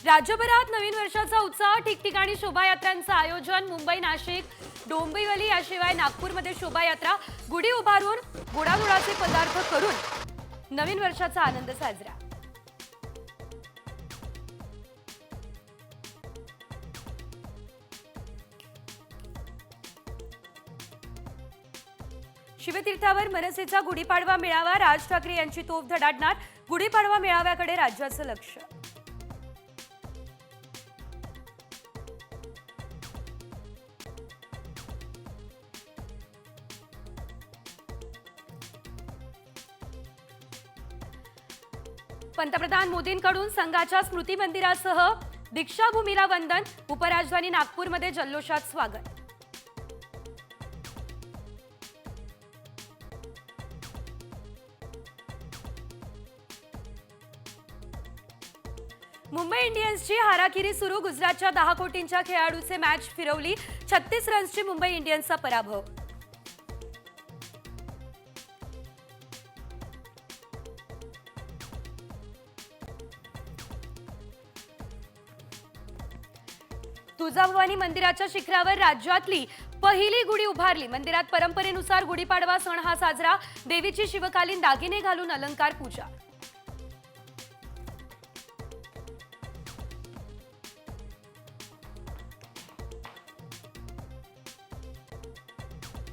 राज्यभरात नवीन वर्षाचा उत्साह, ठिकठिकाणी शोभायात्रांचं आयोजन. मुंबई, नाशिक, डोंबिवली याशिवाय नागपूरमध्ये शोभायात्रा, गुढी उभारून गोडाधोडाचे पदार्थ करून नवीन वर्षाचा आनंद साजरा. शिवतीर्थावर मनसेचा गुढीपाडवा मेळावा, राज ठाकरे यांची तोफ धडाडणार. गुढीपाडवा मेळाव्याकडे राज्याचं लक्ष. पंतप्रधान मोदींकडून संघाच्या स्मृती मंदिरासह दीक्षाभूमीला वंदन. उपराजधानी नागपूरमध्ये जल्लोषात स्वागत. मुंबई इंडियन्सची हाराकिरी सुरू. गुजरातच्या 10 कोटींच्या खेळाडूचे मॅच फिरवली. 36 रन्सची मुंबई इंडियन्सचा पराभव. तुळजाभवानी मंदिराच्या शिखरावर राज्यातली पहिली गुढी उभारली. मंदिरात परंपरेनुसार गुढीपाडवा सण हा साजरा. देवीची शिवकालीन दागिने घालून अलंकार पूजा.